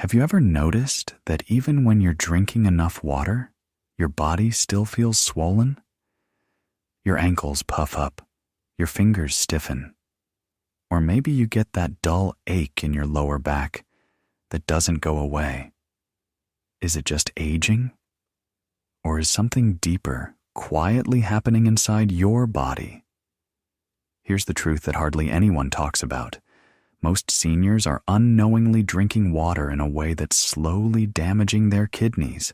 Have you ever noticed that even when you're drinking enough water, your body still feels swollen? Your ankles puff up, your fingers stiffen, or maybe you get that dull ache in your lower back that doesn't go away. Is it just aging? Or is something deeper quietly happening inside your body? Here's the truth that hardly anyone talks about. Most seniors are unknowingly drinking water in a way that's slowly damaging their kidneys.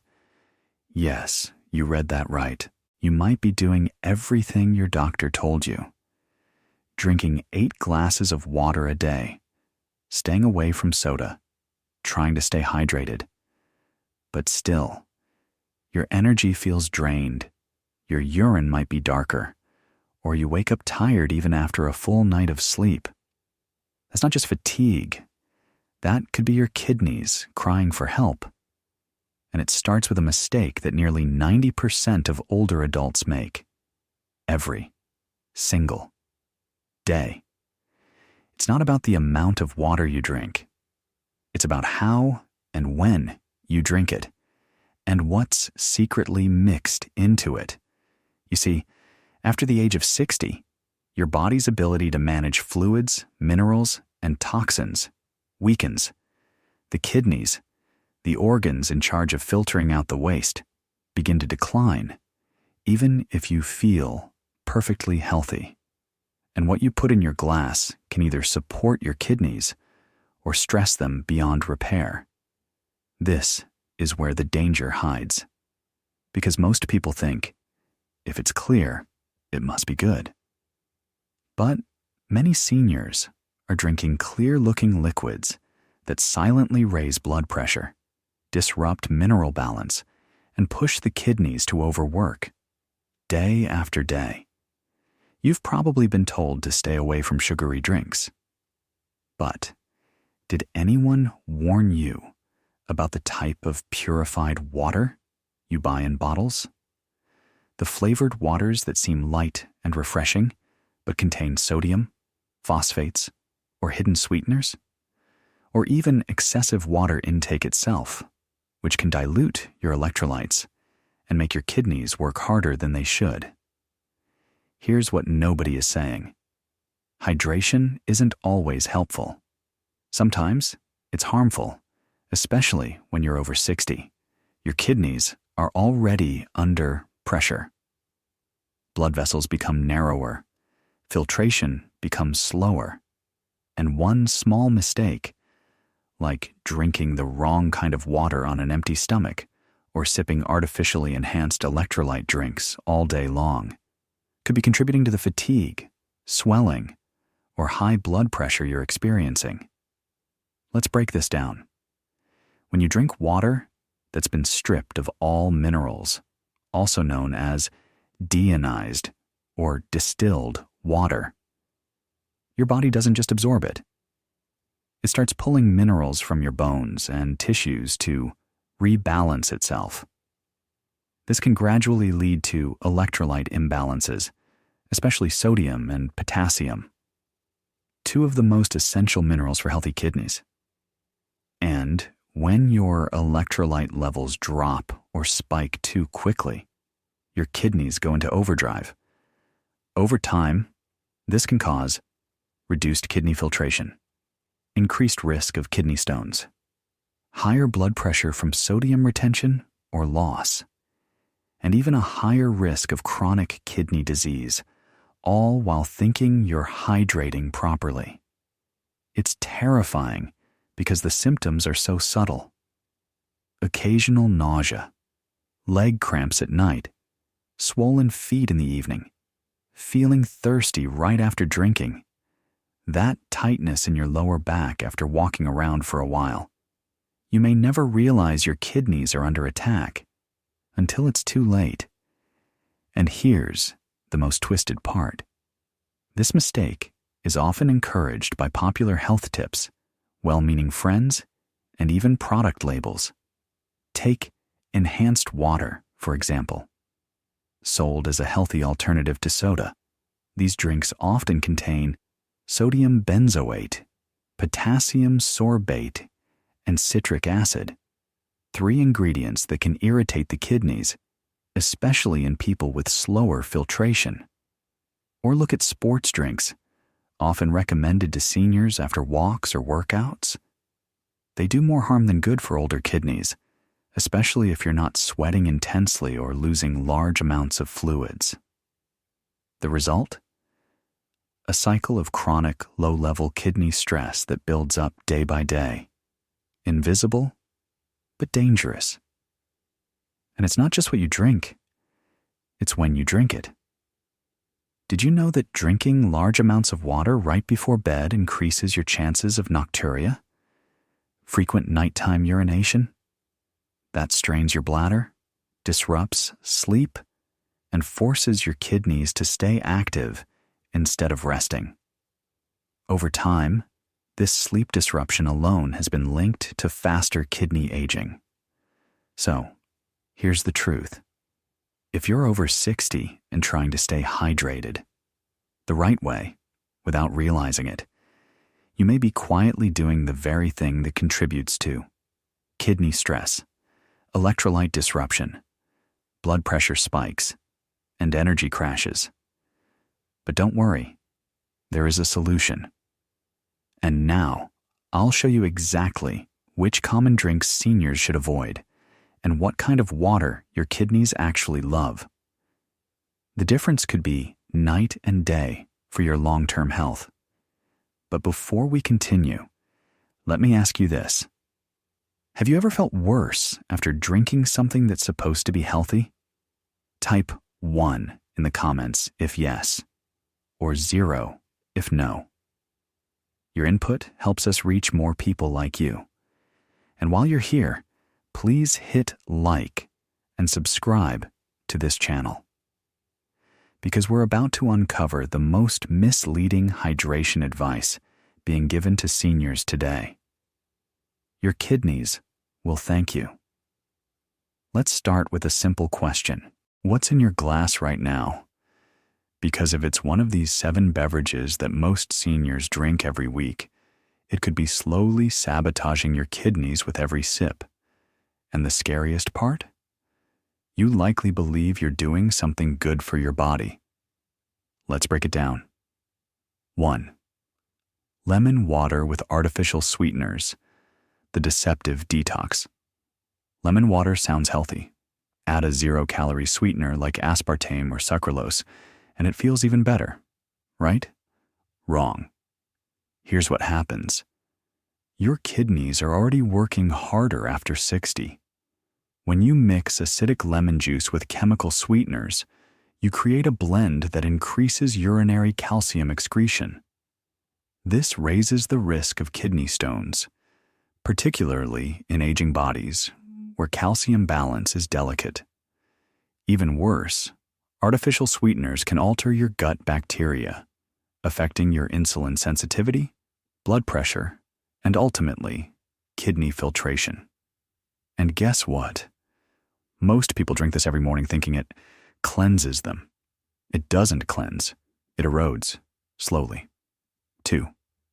Yes, you read that right. You might be doing everything your doctor told you. Drinking 8 glasses of water a day, staying away from soda, trying to stay hydrated. But still, your energy feels drained, your urine might be darker, or you wake up tired even after a full night of sleep. That's not just fatigue. That could be your kidneys crying for help. And it starts with a mistake that nearly 90% of older adults make. Every single day. It's not about the amount of water you drink. It's about how and when you drink it, and what's secretly mixed into it. You see, after the age of 60, your body's ability to manage fluids, minerals, and toxins weakens. The kidneys, the organs in charge of filtering out the waste, begin to decline, even if you feel perfectly healthy. And what you put in your glass can either support your kidneys or stress them beyond repair. This is where the danger hides. Because most people think, if it's clear, it must be good. But many seniors are drinking clear-looking liquids that silently raise blood pressure, disrupt mineral balance, and push the kidneys to overwork, day after day. You've probably been told to stay away from sugary drinks. But did anyone warn you about the type of purified water you buy in bottles? The flavored waters that seem light and refreshing, but contain sodium, phosphates, or hidden sweeteners? Or even excessive water intake itself, which can dilute your electrolytes and make your kidneys work harder than they should. Here's what nobody is saying. Hydration isn't always helpful. Sometimes it's harmful, especially when you're over 60. Your kidneys are already under pressure. Blood vessels become narrower, filtration becomes slower, and one small mistake, like drinking the wrong kind of water on an empty stomach or sipping artificially enhanced electrolyte drinks all day long, could be contributing to the fatigue, swelling, or high blood pressure you're experiencing. Let's break this down. When you drink water that's been stripped of all minerals, also known as deionized or distilled water, your body doesn't just absorb it. It starts pulling minerals from your bones and tissues to rebalance itself. This can gradually lead to electrolyte imbalances, especially sodium and potassium, 2 of the most essential minerals for healthy kidneys. And when your electrolyte levels drop or spike too quickly, your kidneys go into overdrive. Over time, this can cause reduced kidney filtration, increased risk of kidney stones, higher blood pressure from sodium retention or loss, and even a higher risk of chronic kidney disease, all while thinking you're hydrating properly. It's terrifying because the symptoms are so subtle. Occasional nausea, leg cramps at night, swollen feet in the evening, feeling thirsty right after drinking, that tightness in your lower back after walking around for a while. You may never realize your kidneys are under attack until it's too late. And here's the most twisted part. This mistake is often encouraged by popular health tips, well-meaning friends, and even product labels. Take enhanced water, for example. Sold as a healthy alternative to soda, these drinks often contain sodium benzoate, potassium sorbate, and citric acid, 3 ingredients that can irritate the kidneys, especially in people with slower filtration. Or look at sports drinks, often recommended to seniors after walks or workouts. They do more harm than good for older kidneys, especially if you're not sweating intensely or losing large amounts of fluids. The result? A cycle of chronic, low-level kidney stress that builds up day by day. Invisible, but dangerous. And it's not just what you drink, it's when you drink it. Did you know that drinking large amounts of water right before bed increases your chances of nocturia? Frequent nighttime urination? That strains your bladder, disrupts sleep, and forces your kidneys to stay active instead of resting. Over time, this sleep disruption alone has been linked to faster kidney aging. So, here's the truth. If you're over 60 and trying to stay hydrated the right way, without realizing it, you may be quietly doing the very thing that contributes to kidney stress, electrolyte disruption, blood pressure spikes, and energy crashes. But don't worry, there is a solution. And now, I'll show you exactly which common drinks seniors should avoid and what kind of water your kidneys actually love. The difference could be night and day for your long-term health. But before we continue, let me ask you this. Have you ever felt worse after drinking something that's supposed to be healthy? Type 1 in the comments if yes, or 0 if no. Your input helps us reach more people like you. And while you're here, please hit like and subscribe to this channel. Because we're about to uncover the most misleading hydration advice being given to seniors today. Your kidneys will thank you. Let's start with a simple question. What's in your glass right now? Because if it's one of these 7 beverages that most seniors drink every week, it could be slowly sabotaging your kidneys with every sip. And the scariest part? You likely believe you're doing something good for your body. Let's break it down. 1. Lemon water with artificial sweeteners, the deceptive detox. Lemon water sounds healthy. Add a 0-calorie sweetener like aspartame or sucralose, and it feels even better, right? Wrong. Here's what happens. Your kidneys are already working harder after 60. When you mix acidic lemon juice with chemical sweeteners, you create a blend that increases urinary calcium excretion. This raises the risk of kidney stones, particularly in aging bodies where calcium balance is delicate. Even worse, artificial sweeteners can alter your gut bacteria, affecting your insulin sensitivity, blood pressure, and ultimately, kidney filtration. And guess what? Most people drink this every morning thinking it cleanses them. It doesn't cleanse. It erodes, slowly. 2.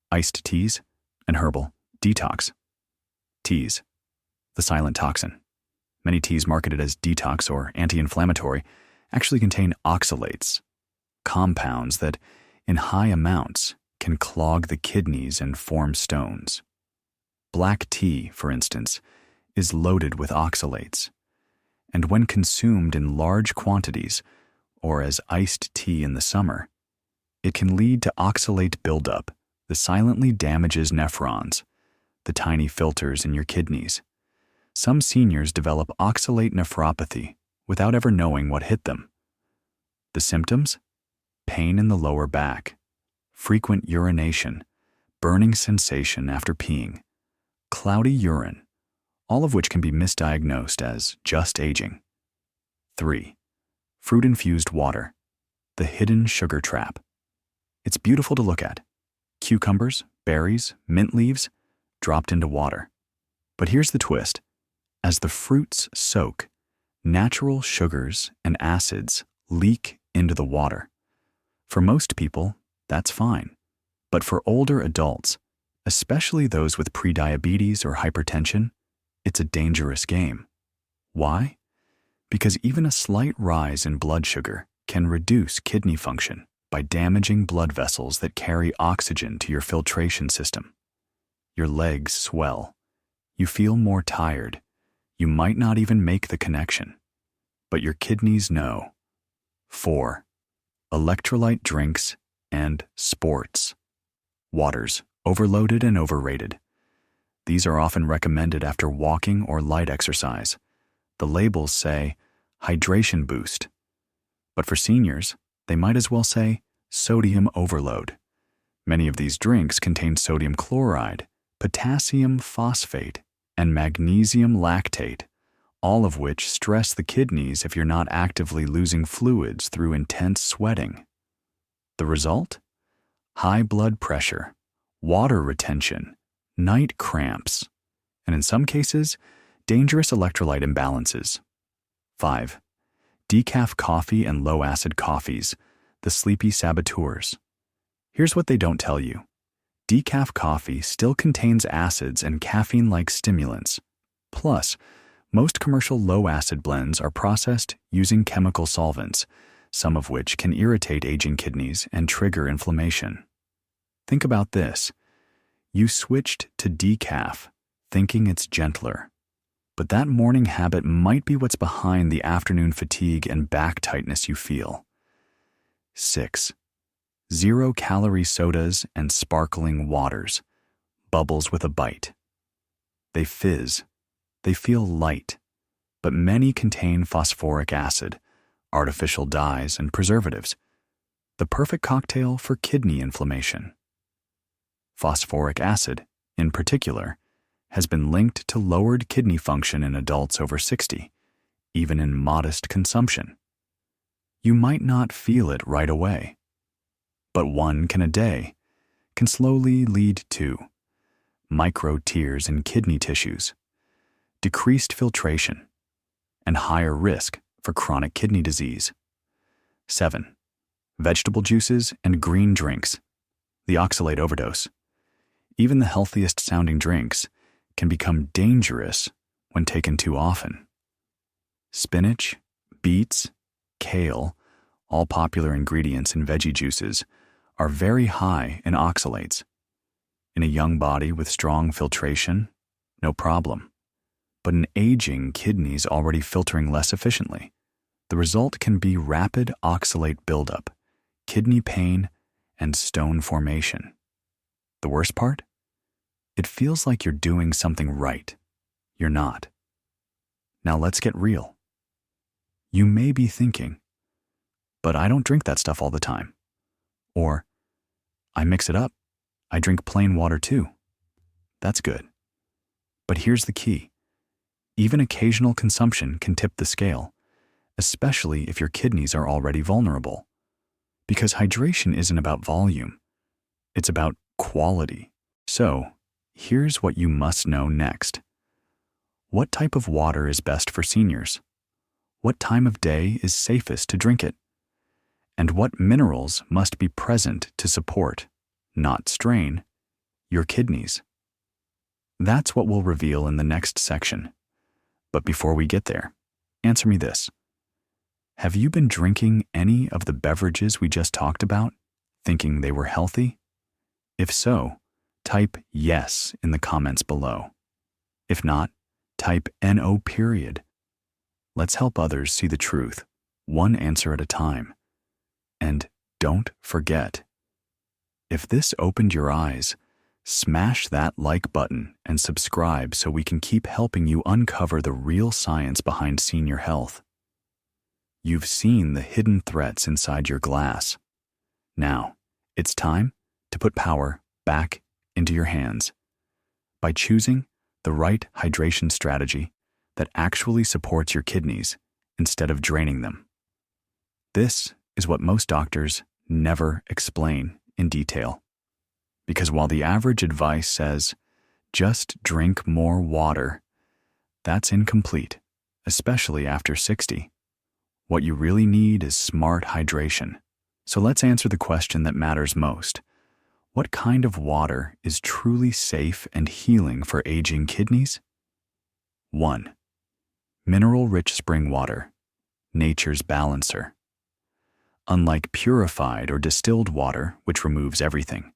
Iced teas and herbal detox. Teas, the silent toxin. Many teas marketed as detox or anti-inflammatory actually contain oxalates, compounds that, in high amounts, can clog the kidneys and form stones. Black tea, for instance, is loaded with oxalates, and when consumed in large quantities, or as iced tea in the summer, it can lead to oxalate buildup that silently damages nephrons, the tiny filters in your kidneys. Some seniors develop oxalate nephropathy without ever knowing what hit them. The symptoms? Pain in the lower back, frequent urination, burning sensation after peeing, cloudy urine, all of which can be misdiagnosed as just aging. 3. Fruit-infused water, the hidden sugar trap. It's beautiful to look at. Cucumbers, berries, mint leaves, dropped into water. But here's the twist. As the fruits soak, natural sugars and acids leak into the water. For most people, that's fine. But for older adults, Especially those with prediabetes or hypertension, it's a dangerous game. Why? Because even a slight rise in blood sugar can reduce kidney function by damaging blood vessels that carry oxygen to your filtration system. Your legs swell. You feel more tired. You might not even make the connection, but your kidneys know. 4. Electrolyte drinks and sports. Waters, overloaded and overrated. These are often recommended after walking or light exercise. The labels say hydration boost. But for seniors, they might as well say sodium overload. Many of these drinks contain sodium chloride, potassium phosphate, and magnesium lactate, all of which stress the kidneys if you're not actively losing fluids through intense sweating. The result? High blood pressure, water retention, night cramps, and in some cases, dangerous electrolyte imbalances. 5. Decaf coffee and low-acid coffees, the sleepy saboteurs. Here's what they don't tell you. Decaf coffee still contains acids and caffeine-like stimulants. Plus, most commercial low-acid blends are processed using chemical solvents, some of which can irritate aging kidneys and trigger inflammation. Think about this. You switched to decaf, thinking it's gentler. But that morning habit might be what's behind the afternoon fatigue and back tightness you feel. 6. Zero-calorie sodas and sparkling waters, bubbles with a bite. They fizz. They feel light, but many contain phosphoric acid, artificial dyes, and preservatives. The perfect cocktail for kidney inflammation. Phosphoric acid, in particular, has been linked to lowered kidney function in adults over 60, even in modest consumption. You might not feel it right away, but 1 can a day can slowly lead to micro tears in kidney tissues, decreased filtration, and higher risk for chronic kidney disease. 7. Vegetable juices and green drinks, the oxalate overdose. Even the healthiest sounding drinks can become dangerous when taken too often. Spinach, beets, kale, all popular ingredients in veggie juices, are very high in oxalates. In a young body with strong filtration, no problem. But in aging kidneys already filtering less efficiently, the result can be rapid oxalate buildup, kidney pain, and stone formation. The worst part? It feels like you're doing something right. You're not. Now let's get real. You may be thinking, but I don't drink that stuff all the time. Or, I mix it up. I drink plain water too. That's good. But here's the key. Even occasional consumption can tip the scale, especially if your kidneys are already vulnerable. Because hydration isn't about volume. It's about quality. So, here's what you must know next. What type of water is best for seniors? What time of day is safest to drink it? And what minerals must be present to support, not strain, your kidneys? That's what we'll reveal in the next section. But before we get there, answer me this. Have you been drinking any of the beverages we just talked about, thinking they were healthy? If so, type yes in the comments below. If not, type NO period. Let's help others see the truth, one answer at a time. And don't forget, if this opened your eyes, smash that like button and subscribe so we can keep helping you uncover the real science behind senior health. You've seen the hidden threats inside your glass. Now, it's time to put power back into your hands by choosing the right hydration strategy that actually supports your kidneys instead of draining them. This is what most doctors never explain in detail. Because while the average advice says, just drink more water, that's incomplete, especially after 60. What you really need is smart hydration. So let's answer the question that matters most. What kind of water is truly safe and healing for aging kidneys? 1. Mineral-rich spring water, nature's balancer. Unlike purified or distilled water, which removes everything,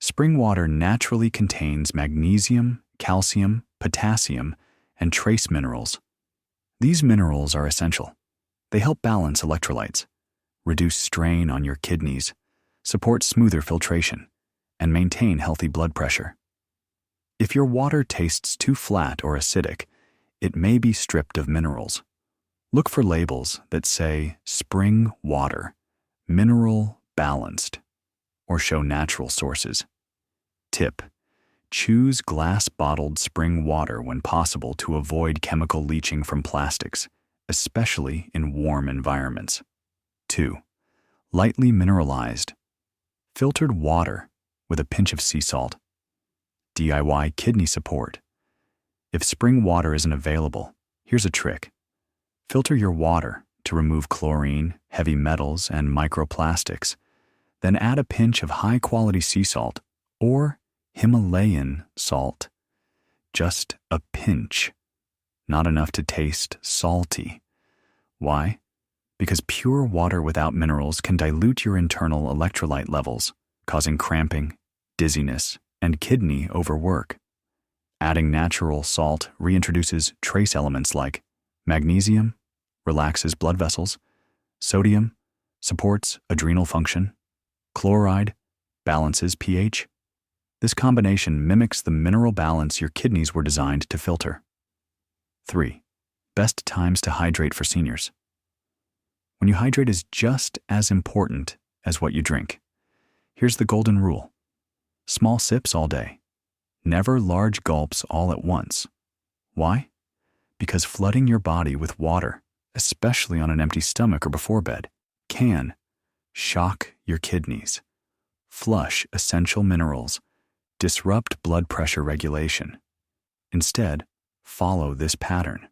spring water naturally contains magnesium, calcium, potassium, and trace minerals. These minerals are essential. They help balance electrolytes, reduce strain on your kidneys, support smoother filtration, and maintain healthy blood pressure. If your water tastes too flat or acidic, it may be stripped of minerals. Look for labels that say spring water, mineral balanced, or show natural sources. Tip: choose glass-bottled spring water when possible to avoid chemical leaching from plastics, especially in warm environments. 2. Lightly mineralized, filtered water with a pinch of sea salt. DIY kidney support. If spring water isn't available, here's a trick. Filter your water to remove chlorine, heavy metals, and microplastics. Then add a pinch of high-quality sea salt or Himalayan salt. Just a pinch. Not enough to taste salty. Why? Because pure water without minerals can dilute your internal electrolyte levels, causing cramping, dizziness, and kidney overwork. Adding natural salt reintroduces trace elements like magnesium, relaxes blood vessels, sodium, supports adrenal function, chloride, balances pH. This combination mimics the mineral balance your kidneys were designed to filter. 3. Best times to hydrate for seniors. When you hydrate is just as important as what you drink. Here's the golden rule. Small sips all day. Never large gulps all at once. Why? Because flooding your body with water, especially on an empty stomach or before bed, can shock your kidneys, flush essential minerals, disrupt blood pressure regulation. Instead, follow this pattern.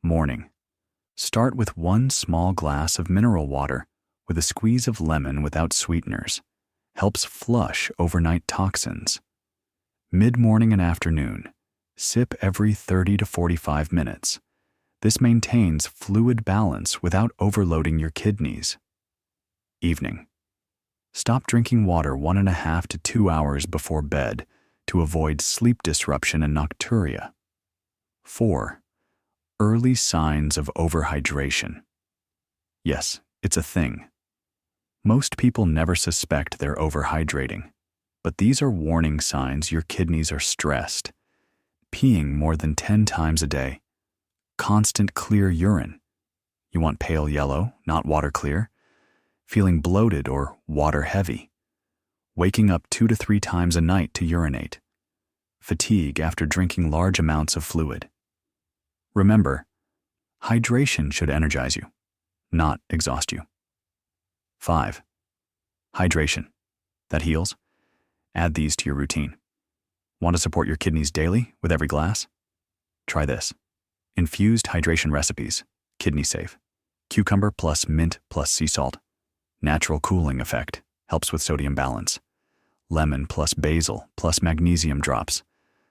Morning. Start with 1 small glass of mineral water with a squeeze of lemon without sweeteners. Helps flush overnight toxins. Mid-morning and afternoon. Sip every 30 to 45 minutes. This maintains fluid balance without overloading your kidneys. Evening. Stop drinking water 1.5 to 2 hours before bed to avoid sleep disruption and nocturia. 4. Early signs of overhydration. Yes, it's a thing. Most people never suspect they're overhydrating, but these are warning signs your kidneys are stressed. Peeing more than 10 times a day. Constant clear urine. You want pale yellow, not water clear. Feeling bloated or water heavy. Waking up 2 to 3 times a night to urinate. Fatigue after drinking large amounts of fluid. Remember, hydration should energize you, not exhaust you. 5. Hydration. That heals? Add these to your routine. Want to support your kidneys daily with every glass? Try this. Infused hydration recipes. Kidney safe. Cucumber plus mint plus sea salt. Natural cooling effect. Helps with sodium balance. Lemon plus basil plus magnesium drops.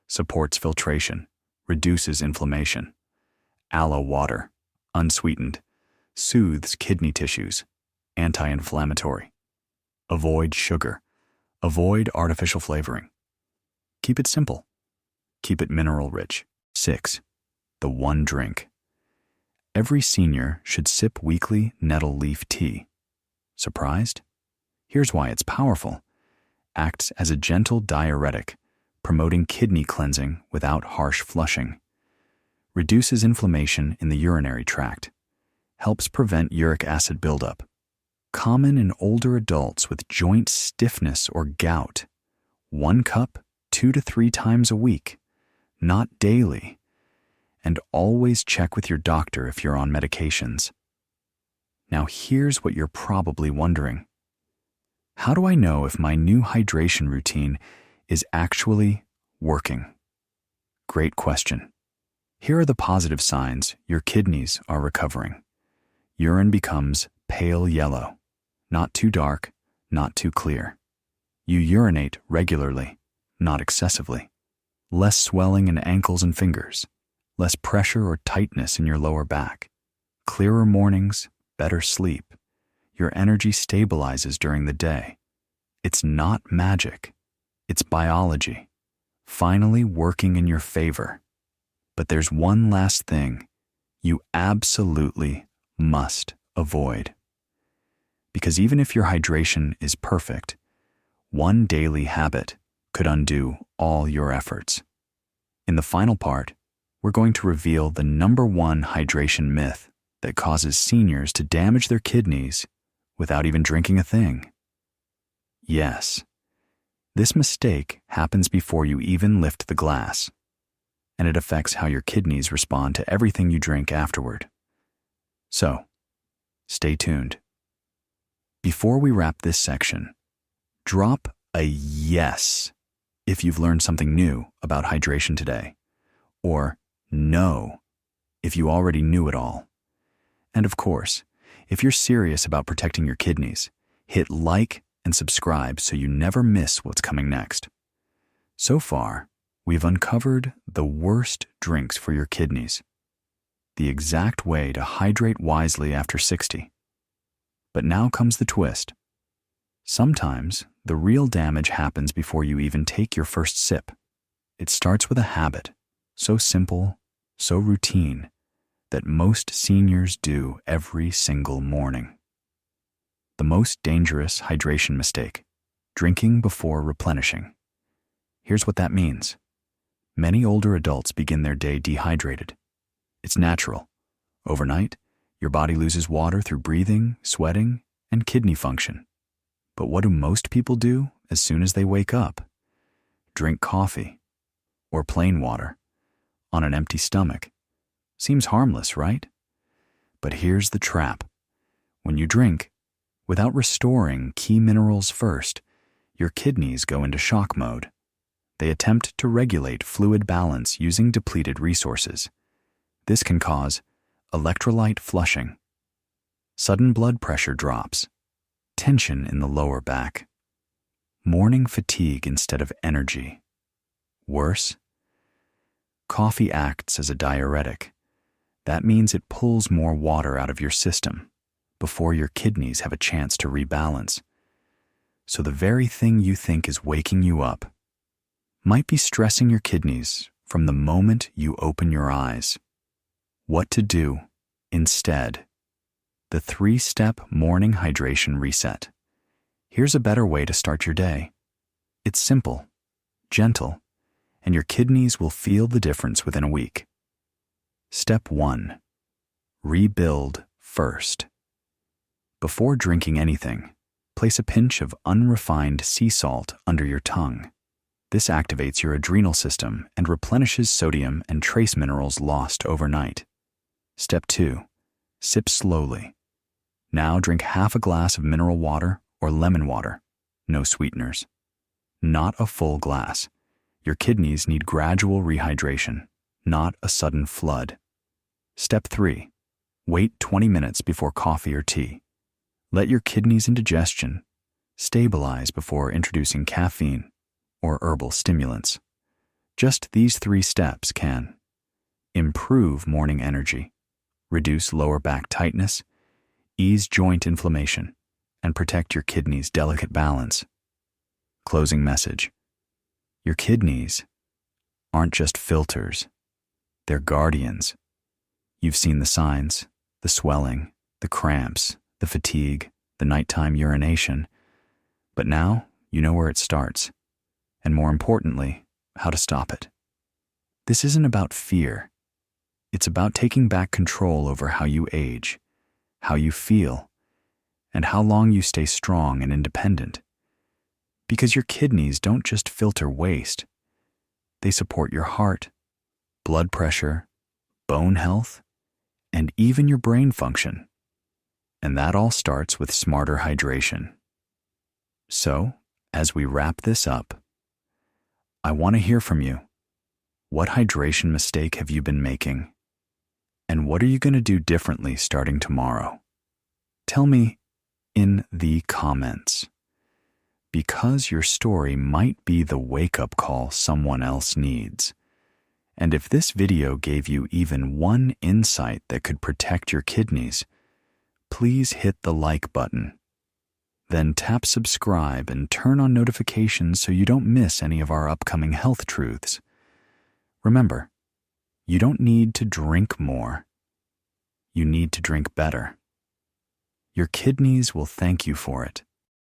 Supports filtration. Reduces inflammation. Aloe water. Unsweetened. Soothes kidney tissues. Anti-inflammatory. Avoid sugar. Avoid artificial flavoring. Keep it simple. Keep it mineral-rich. 6. The one drink. Every senior should sip weekly nettle leaf tea. Surprised? Here's why it's powerful. Acts as a gentle diuretic, promoting kidney cleansing without harsh flushing. Reduces inflammation in the urinary tract. Helps prevent uric acid buildup. Common in older adults with joint stiffness or gout. 1 cup 2 to 3 times a week, not daily. And always check with your doctor if you're on medications. Now here's what you're probably wondering. How do I know if my new hydration routine is actually working? Great question. Here are the positive signs your kidneys are recovering. Urine becomes pale yellow, not too dark, not too clear. You urinate regularly, not excessively. Less swelling in ankles and fingers. Less pressure or tightness in your lower back. Clearer mornings, better sleep. Your energy stabilizes during the day. It's not magic. It's biology, finally working in your favor. But there's one last thing you absolutely must avoid. Because even if your hydration is perfect, one daily habit could undo all your efforts. In the final part, we're going to reveal the #1 hydration myth that causes seniors to damage their kidneys without even drinking a thing. Yes, this mistake happens before you even lift the glass, and it affects how your kidneys respond to everything you drink afterward. So, stay tuned. Before we wrap this section, drop a yes if you've learned something new about hydration today, or no if you already knew it all. And of course, if you're serious about protecting your kidneys, hit like and subscribe so you never miss what's coming next. So far, we've uncovered the worst drinks for your kidneys, the exact way to hydrate wisely after 60. But now comes the twist. Sometimes the real damage happens before you even take your first sip. It starts with a habit, so simple, so routine, that most seniors do every single morning. The most dangerous hydration mistake: drinking before replenishing. Here's what that means. Many older adults begin their day dehydrated. It's natural. Overnight, your body loses water through breathing, sweating, and kidney function. But what do most people do as soon as they wake up? Drink coffee or plain water on an empty stomach. Seems harmless, right? But here's the trap. When you drink, without restoring key minerals first, your kidneys go into shock mode. They attempt to regulate fluid balance using depleted resources. This can cause electrolyte flushing, sudden blood pressure drops, tension in the lower back, morning fatigue instead of energy. Worse, coffee acts as a diuretic. That means it pulls more water out of your system before your kidneys have a chance to rebalance. So the very thing you think is waking you up might be stressing your kidneys from the moment you open your eyes. What to do instead? The 3-step morning hydration reset. Here's a better way to start your day. It's simple, gentle, and your kidneys will feel the difference within a week. Step 1. Rebuild first. Before drinking anything, place a pinch of unrefined sea salt under your tongue. This activates your adrenal system and replenishes sodium and trace minerals lost overnight. Step 2. Sip slowly. Now drink half a glass of mineral water or lemon water, no sweeteners. Not a full glass. Your kidneys need gradual rehydration, not a sudden flood. Step 3. Wait 20 minutes before coffee or tea. Let your kidneys and digestion stabilize before introducing caffeine or herbal stimulants. Just these 3 steps can improve morning energy, reduce lower back tightness, ease joint inflammation, and protect your kidneys' delicate balance. Closing message. Your kidneys aren't just filters, they're guardians. You've seen the signs, the swelling, the cramps, the fatigue, the nighttime urination, but now you know where it starts, and more importantly, how to stop it. This isn't about fear. It's about taking back control over how you age, how you feel, and how long you stay strong and independent. Because your kidneys don't just filter waste. They support your heart, blood pressure, bone health, and even your brain function. And that all starts with smarter hydration. So, as we wrap this up, I want to hear from you. What hydration mistake have you been making? And what are you going to do differently starting tomorrow? Tell me in the comments. because your story might be the wake-up call someone else needs. And if this video gave you even one insight that could protect your kidneys, please hit the like button. Then tap subscribe and turn on notifications so you don't miss any of our upcoming health truths. Remember, you don't need to drink more. You need to drink better. Your kidneys will thank you for it.